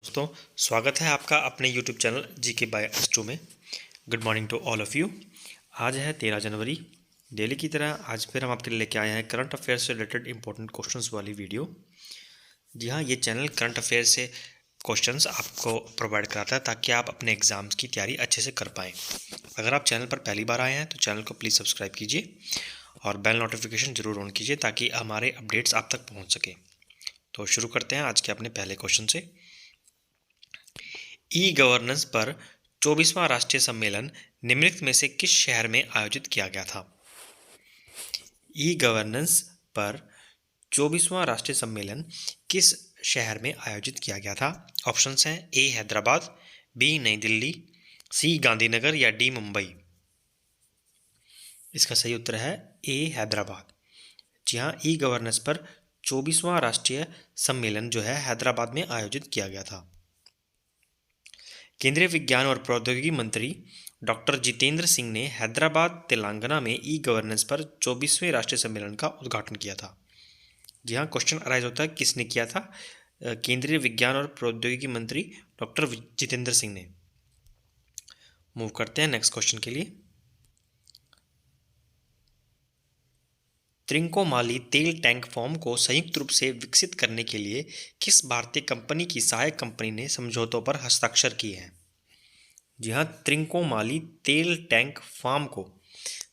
दोस्तों, स्वागत है आपका अपने YouTube channel GK by Astro में। Good morning to all of you. आज है 13 जनवरी। डेली की तरह आज फिर हम आपके लिए लेके आए हैं करंट अफेयर्स से रिलेटेड इंपॉर्टेंट क्वेश्चंस वाली वीडियो। जी हाँ, ये चैनल करंट अफेयर्स से क्वेश्चंस आपको प्रोवाइड कराता है ताकि आप अपने एग्जाम्स की तैयारी अच्छे से कर पाएँ। अगर आप चैनल पर पहली बार आए हैं तो चैनल को प्लीज़ सब्सक्राइब कीजिए और बेल नोटिफिकेशन ज़रूर ऑन कीजिए ताकि हमारे अपडेट्स आप तक पहुँच सकें। तो शुरू करते हैं आज के अपने पहले क्वेश्चन से। ई गवर्नेंस पर 24वां राष्ट्रीय सम्मेलन निम्नलिखित में से किस शहर में आयोजित किया गया था? ई गवर्नेंस पर 24वां राष्ट्रीय सम्मेलन किस शहर में आयोजित किया गया था? ऑप्शंस हैं ए हैदराबाद, बी नई दिल्ली, सी गांधीनगर या डी मुंबई। इसका सही उत्तर है ए हैदराबाद। जी हाँ, ई गवर्नेंस पर 24वां राष्ट्रीय सम्मेलन जो है हैदराबाद में आयोजित किया गया था। केंद्रीय विज्ञान और प्रौद्योगिकी मंत्री डॉक्टर जितेंद्र सिंह ने हैदराबाद तेलंगाना में ई गवर्नेंस पर 24वें राष्ट्रीय सम्मेलन का उद्घाटन किया था। जी हाँ, क्वेश्चन अराइज होता है किसने किया था? केंद्रीय विज्ञान और प्रौद्योगिकी मंत्री डॉक्टर जितेंद्र सिंह ने। मूव करते हैं नेक्स्ट क्वेश्चन के लिए। त्रिंकोमाली तेल टैंक फॉर्म को संयुक्त रूप से विकसित करने के लिए किस भारतीय कंपनी की सहायक कंपनी ने समझौतों पर हस्ताक्षर किए हैं? जी हाँ, त्रिंकोमाली तेल टैंक फार्म को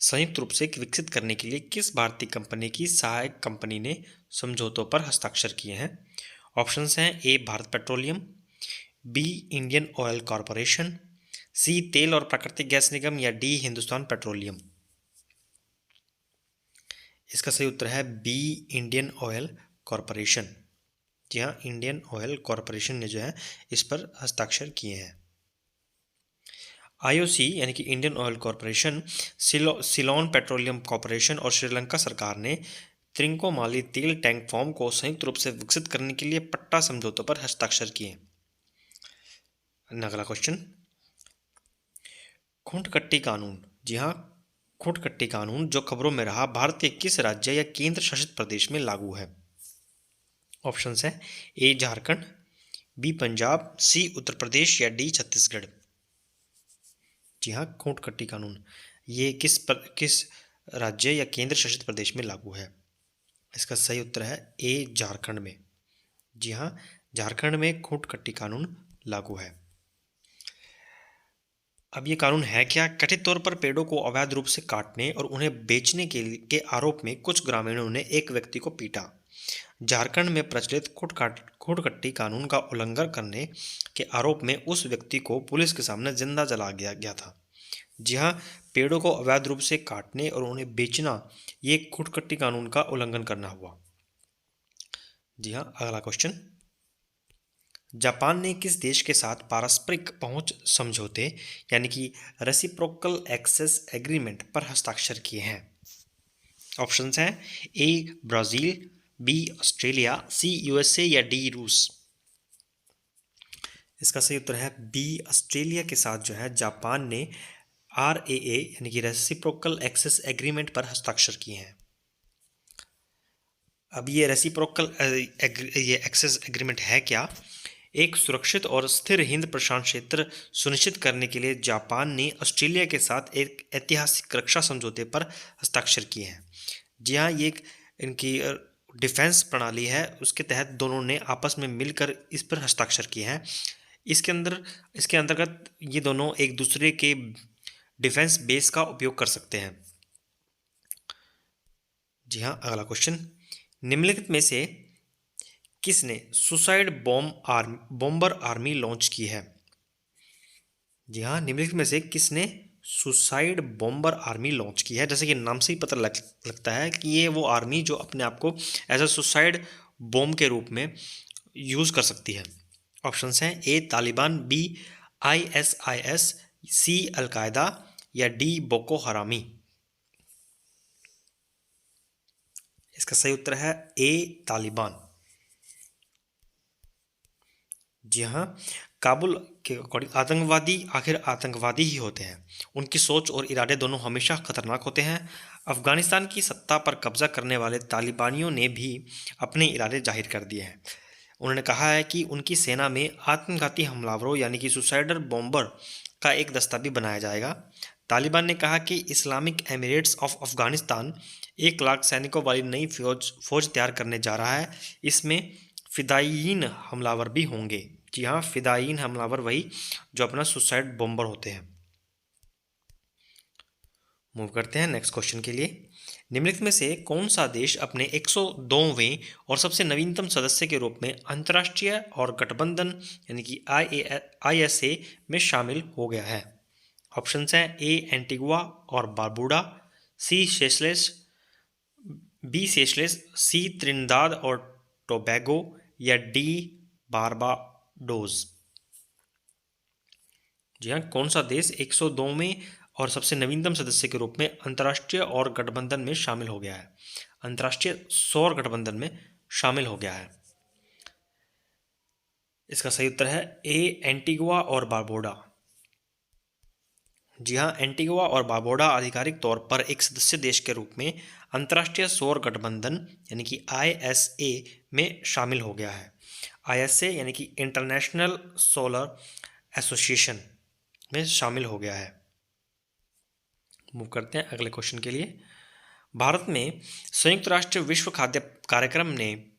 संयुक्त रूप से विकसित करने के लिए किस भारतीय कंपनी की सहायक कंपनी ने समझौतों पर हस्ताक्षर किए हैं? ऑप्शंस हैं A Bharat petroleum, B Indian oil corporation, C तेल और प्राकृतिक गैस निगम या डी हिंदुस्तान पेट्रोलियम। इसका सही उत्तर है बी इंडियन ऑयल कॉरपोरेशन। जी हाँ, इंडियन ऑयल कॉरपोरेशन ने जो है इस पर हस्ताक्षर किए हैं। आईओसी यानी कि Indian oil corporation, Ceylon petroleum corporation और श्रीलंका सरकार ने त्रिंकोमाली तेल टैंक फॉर्म को संयुक्त रूप से विकसित करने के लिए पट्टा समझौतों पर हस्ताक्षर किए। अगला क्वेश्चन, खूंटकट्टी कानून। जी हाँ, खूंटकट्टी कानून जो खबरों में रहा भारत के किस राज्य या केंद्र शासित प्रदेश में लागू है? ऑप्शंस हैं ए झारखंड, बी पंजाब, सी उत्तर प्रदेश या डी छत्तीसगढ़। जी हाँ, खूंटकट्टी कानून ये किस राज्य या केंद्र शासित प्रदेश में लागू है? इसका सही उत्तर है ए झारखंड में। जी हाँ, झारखंड में खूंटकट्टी कानून लागू है। अब ये कानून है क्या? कथित तौर पर पेड़ों को अवैध रूप से काटने और उन्हें बेचने के आरोप में कुछ ग्रामीणों ने एक व्यक्ति को पीटा। झारखंड में प्रचलित खूंटकट्टी कानून का उल्लंघन करने के आरोप में उस व्यक्ति को पुलिस के सामने जिंदा जला गया था। जी हाँ, पेड़ों को अवैध रूप से काटने और उन्हें बेचना ये खूंटकट्टी कानून का उल्लंघन करना हुआ। जी हाँ, अगला क्वेश्चन, जापान ने किस देश के साथ पारस्परिक पहुंच समझौते यानी कि रेसिप्रोकल एक्सेस एग्रीमेंट पर हस्ताक्षर किए हैं? ऑप्शंस हैं A Brazil, B Australia, C USA या डी रूस। इसका सही उत्तर है बी ऑस्ट्रेलिया के साथ जो है जापान ने RAA यानी कि रेसिप्रोकल एक्सेस एग्रीमेंट पर हस्ताक्षर किए हैं। अब ये रेसिप्रोकल ये एक्सेस एग्रीमेंट है क्या? एक सुरक्षित और स्थिर हिंद प्रशांत क्षेत्र सुनिश्चित करने के लिए जापान ने ऑस्ट्रेलिया के साथ एक ऐतिहासिक रक्षा समझौते पर हस्ताक्षर किए हैं। जी हाँ, ये इनकी डिफेंस प्रणाली है, उसके तहत दोनों ने आपस में मिलकर इस पर हस्ताक्षर किए हैं। इसके अंतर्गत ये दोनों एक दूसरे के डिफेंस बेस का उपयोग कर सकते हैं। जी हाँ, अगला क्वेश्चन, निम्नलिखित में से किसने सुसाइड बॉम्बर आर्मी लॉन्च की है? जी हाँ, निम्नलिखित में से किसने सुसाइड बॉम्बर आर्मी लॉन्च की है? जैसे कि नाम से ही पता लगता है कि ये वो आर्मी जो अपने आप को एज अ सुसाइड बॉम्ब के रूप में यूज़ कर सकती है। ऑप्शंस हैं ए तालिबान, बी ISIS, सी अलकायदा या डी बोको हरामी। इसका सही उत्तर है ए तालिबान। जी हाँ, काबुल के अकॉर्डिंग आतंकवादी आखिर आतंकवादी ही होते हैं। उनकी सोच और इरादे दोनों हमेशा खतरनाक होते हैं। अफगानिस्तान की सत्ता पर कब्जा करने वाले तालिबानियों ने भी अपने इरादे जाहिर कर दिए हैं। उन्होंने कहा है कि उनकी सेना में आत्मघाती हमलावरों यानी कि सुसाइडर बॉम्बर का एक दस्ता भी बनाया जाएगा। तालिबान ने कहा कि Islamic Emirates of Afghanistan 1 lakh सैनिकों वाली नई फौज तैयार करने जा रहा है। इसमें फिदायीन हमलावर भी होंगे। जी हाँ, फिदायीन हमलावर वही जो अपना सुसाइड बॉम्बर होते हैं। मूव करते हैं नेक्स्ट क्वेश्चन के लिए। निम्नलिखित में से कौन सा देश अपने 102वें और सबसे नवीनतम सदस्य के रूप में अंतर्राष्ट्रीय और गठबंधन यानी कि ISA में शामिल हो गया है? ऑप्शंस हैं ए एंटीगुआ और बारबूडा, सी सेशेल्स, बी सेशेल्स, सी त्रिनिदाद और टोबैगो या डी बारबाडोस। जी हाँ, कौन सा देश 102वें और सबसे नवीनतम सदस्य के रूप में अंतर्राष्ट्रीय और गठबंधन में शामिल हो गया है? अंतर्राष्ट्रीय सौर गठबंधन में शामिल हो गया है। इसका सही उत्तर है ए एंटीगुआ और बारबूडा। जी हाँ, एंटीगुआ और बारबूडा आधिकारिक तौर पर एक सदस्य देश के रूप में अंतर्राष्ट्रीय सौर गठबंधन यानी कि ISA में शामिल हो गया है। ISA यानी कि इंटरनेशनल सोलर एसोसिएशन में शामिल हो गया है। मूव करते हैं अगले क्वेश्चन के लिए। भारत में संयुक्त राष्ट्र विश्व खाद्य कार्यक्रम ने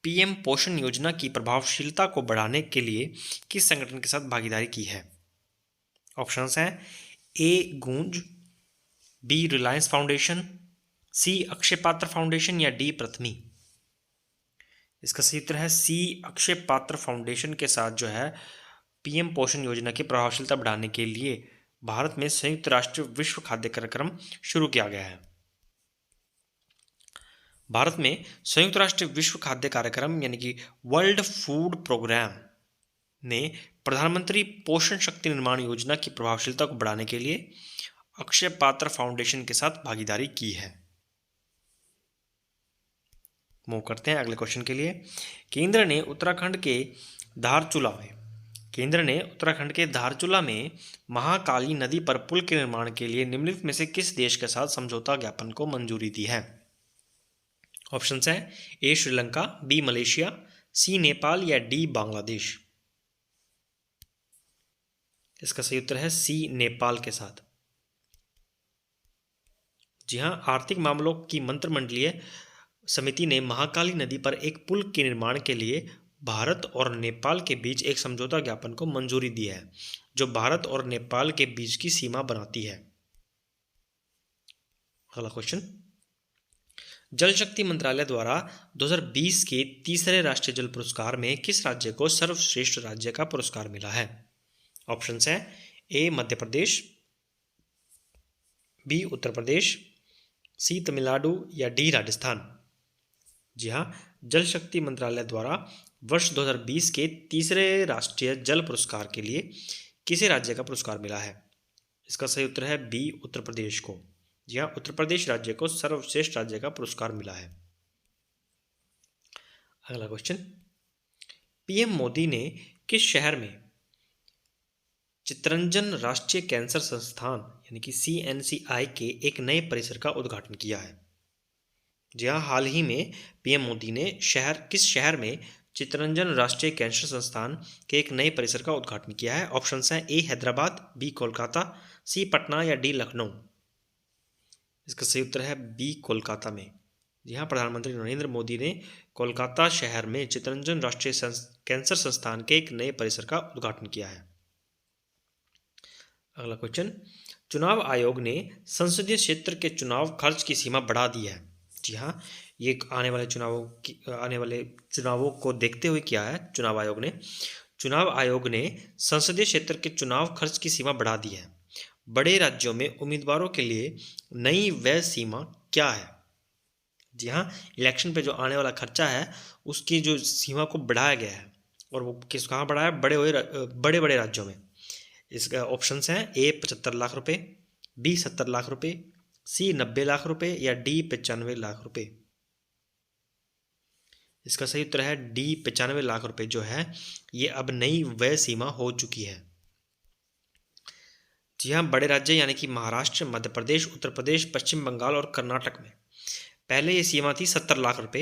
PM पोषण योजना की प्रभावशीलता को बढ़ाने के लिए किस संगठन के साथ भागीदारी की है? ऑप्शंस हैं ए गूंज, बी रिलायंस फाउंडेशन, सी अक्षय पात्र फाउंडेशन या डी प्रथमी। इसका सही उत्तर है सी अक्षय पात्र फाउंडेशन के साथ जो है PM पोषण योजना की प्रभावशीलता बढ़ाने के लिए भारत में संयुक्त राष्ट्र विश्व खाद्य कार्यक्रम शुरू किया गया है। भारत में संयुक्त राष्ट्र विश्व खाद्य कार्यक्रम यानी कि वर्ल्ड फूड प्रोग्राम ने प्रधानमंत्री पोषण शक्ति निर्माण योजना की प्रभावशीलता को बढ़ाने के लिए अक्षय पात्र फाउंडेशन के साथ भागीदारी की है। मूव करते हैं अगले क्वेश्चन के लिए। केंद्र ने उत्तराखंड के धारचूला में महाकाली नदी पर पुल के निर्माण के लिए निम्नलिखित में से किस देश के साथ समझौता ज्ञापन को मंजूरी दी है? ऑप्शंस हैं ए श्रीलंका, बी मलेशिया, सी नेपाल या डी बांग्लादेश। इसका सही उत्तर है सी नेपाल के साथ। जी हां, आर्थिक मामलों की मंत्रिमंडलीय समिति ने महाकाली नदी पर एक पुल के निर्माण के लिए भारत और नेपाल के बीच एक समझौता ज्ञापन को मंजूरी दी है, जो भारत और नेपाल के बीच की सीमा बनाती है। अगला क्वेश्चन। जल शक्ति मंत्रालय द्वारा 2020 के तीसरे राष्ट्रीय जल पुरस्कार में किस राज्य को सर्वश्रेष्ठ राज्य का पुरस्कार मिला है? ऑप्शंस हैं ए मध्य प्रदेश, बी उत्तर प्रदेश, सी तमिलनाडु या डी राजस्थान। जी हाँ, जल शक्ति मंत्रालय द्वारा वर्ष 2020 के तीसरे राष्ट्रीय जल पुरस्कार के लिए किसे राज्य का पुरस्कार मिला है? इसका सही उत्तर है बी उत्तर प्रदेश को। जी हाँ, उत्तर प्रदेश राज्य को सर्वश्रेष्ठ राज्य का पुरस्कार मिला है। अगला क्वेश्चन। PM मोदी ने किस शहर में चित्तरंजन राष्ट्रीय कैंसर संस्थान यानी कि CNCI के एक नए परिसर का उद्घाटन किया है? जी हाँ, हाल ही में PM मोदी ने किस शहर में चित्तरंजन राष्ट्रीय कैंसर संस्थान के एक नए परिसर का उद्घाटन किया है? ऑप्शंस हैं ए हैदराबाद, बी कोलकाता, सी पटना या डी लखनऊ। इसका सही उत्तर है बी कोलकाता में। जी हाँ, प्रधानमंत्री नरेंद्र मोदी ने कोलकाता शहर में चित्तरंजन राष्ट्रीय कैंसर संस्थान के एक नए परिसर का उद्घाटन किया है। अगला क्वेश्चन। चुनाव आयोग ने संसदीय क्षेत्र के चुनाव खर्च की सीमा बढ़ा दी है। जी हाँ, ये आने वाले चुनावों को देखते हुए किया है चुनाव आयोग ने संसदीय क्षेत्र के चुनाव खर्च की सीमा बढ़ा दी है। बड़े राज्यों में उम्मीदवारों के लिए नई व्यय सीमा क्या है? जी हाँ, इलेक्शन पे जो आने वाला खर्चा है उसकी जो सीमा को बढ़ाया गया है, और वो कहाँ बढ़ाया है? बड़े बड़े राज्यों में। इसका ऑप्शंस हैं ए 75 लाख रुपए, बी 70 लाख रुपए, सी 90 लाख रुपए या डी 95 लाख रुपए। इसका सही उत्तर है डी 95 लाख रुपए जो है ये अब नई व्यय सीमा हो चुकी है। जी हाँ, बड़े राज्य यानी कि महाराष्ट्र, मध्य प्रदेश, उत्तर प्रदेश, पश्चिम बंगाल और कर्नाटक में पहले ये सीमा थी 70 लाख रुपए।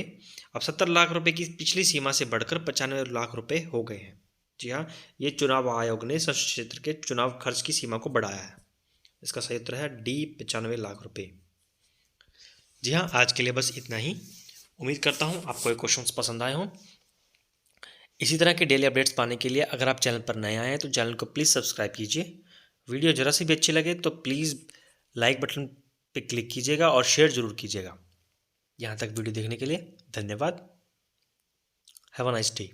अब 70 लाख रुपए की पिछली सीमा से बढ़कर 95 लाख रुपए हो गए हैं। जी हाँ, ये चुनाव आयोग ने संसदीय क्षेत्र के चुनाव खर्च की सीमा को बढ़ाया है। इसका सही उत्तर है डी, 95 लाख रुपए। जी हाँ, आज के लिए बस इतना ही। उम्मीद करता हूँ आपको ये क्वेश्चंस पसंद आए हों। इसी तरह के डेली अपडेट्स पाने के लिए अगर आप चैनल पर नए आए हैं तो चैनल को प्लीज़ सब्सक्राइब कीजिए। वीडियो ज़रा सी भी अच्छी लगे तो प्लीज़ लाइक बटन पे क्लिक कीजिएगा और शेयर ज़रूर कीजिएगा। यहाँ तक वीडियो देखने के लिए धन्यवाद। Have a nice day.